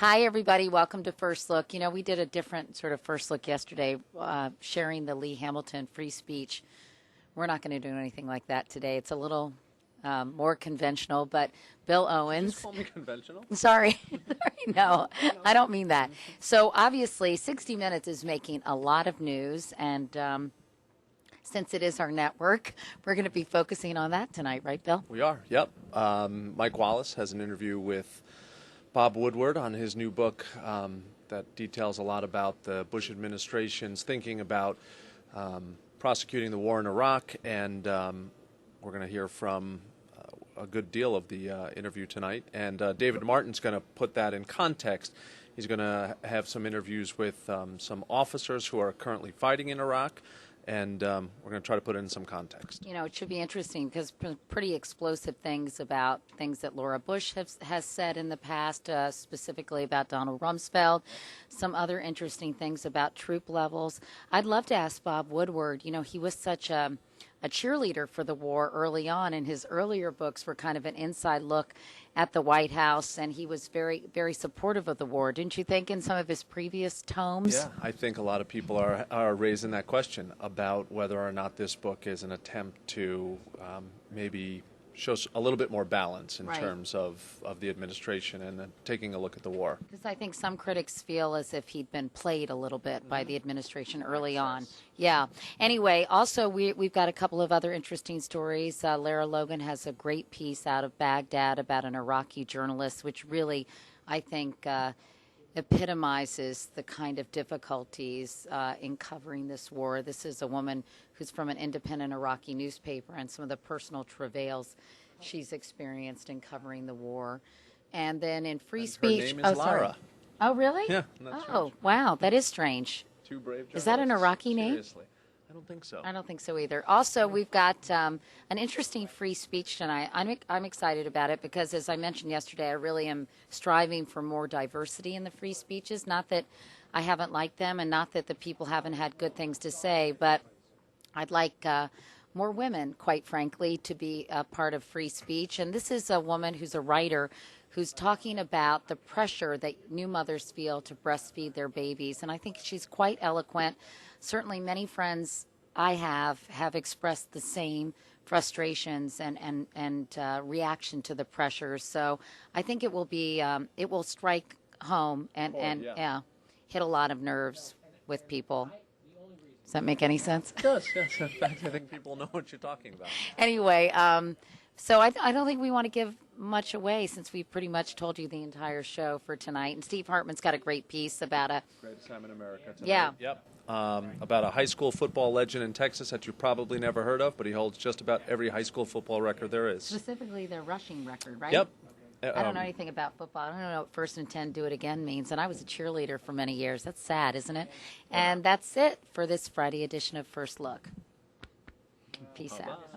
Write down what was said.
Hi, everybody. Welcome to First Look. You know, we did a different sort of First Look yesterday, sharing the Lee Hamilton free speech. We're not going to do anything like that today. It's a little more conventional, but Bill Owens. Just call me conventional? Sorry. No, I don't mean that. So obviously, 60 Minutes is making a lot of news, and since it is our network, we're going to be focusing on that tonight, right, Bill? We are, yep. Mike Wallace has an interview with Bob Woodward on his new book that details a lot about the Bush administration's thinking about prosecuting the war in Iraq, and we're going to hear from a good deal of the interview tonight. And David Martin's going to put that in context. He's going to have some interviews with some officers who are currently fighting in Iraq, and we're going to try to put it in some context. You know, it should be interesting because pretty explosive things about things that Laura Bush has said in the past, specifically about Donald Rumsfeld, some other interesting things about troop levels. I'd love to ask Bob Woodward. You know, he was such a cheerleader for the war early on, and his earlier books were kind of an inside look at the White House, and he was very, very supportive of the war. Didn't you think in some of his previous tomes? Yeah, I think a lot of people are raising that question about whether or not this book is an attempt to maybe show a little bit more balance in terms of the administration and taking a look at the war. Because I think some critics feel as if he'd been played a little bit by the administration early on. Yeah. Anyway, also we've got a couple of other interesting stories. Lara Logan has a great piece out of Baghdad about an Iraqi journalist, which really, I think, epitomizes the kind of difficulties in covering this war. This is a woman who's from an independent Iraqi newspaper, and some of the personal travails she's experienced in covering the war. And then in free speech, her name is Lara. Oh, really? Yeah. Oh, wow, that is strange. Two brave journalists. Is that an Iraqi name? Seriously. I don't think so. I don't think so either. Also, we've got an interesting free speech tonight. I'm excited about it because, as I mentioned yesterday, I really am striving for more diversity in the free speeches. Not that I haven't liked them, and not that the people haven't had good things to say, but I'd like more women, quite frankly, to be a part of free speech. And this is a woman who's a writer who's talking about the pressure that new mothers feel to breastfeed their babies. And I think she's quite eloquent. Certainly many friends I have expressed the same frustrations and reaction to the pressures. So I think it will be, it will strike home and hit a lot of nerves with people. Does that make any sense? It does, yes. In fact, I think people know what you're talking about. Anyway, so I don't think we want to give much away since we pretty much told you the entire show for tonight. And Steve Hartman's got a great piece about Greatest Time in America tonight. Yeah. Yep. About a high school football legend in Texas that you probably never heard of, but he holds just about every high school football record there is. Specifically their rushing record, right? Yep. I don't know anything about football. I don't know what first and 10 do it again means. And I was a cheerleader for many years. That's sad, isn't it? And that's it for this Friday edition of First Look. Peace out.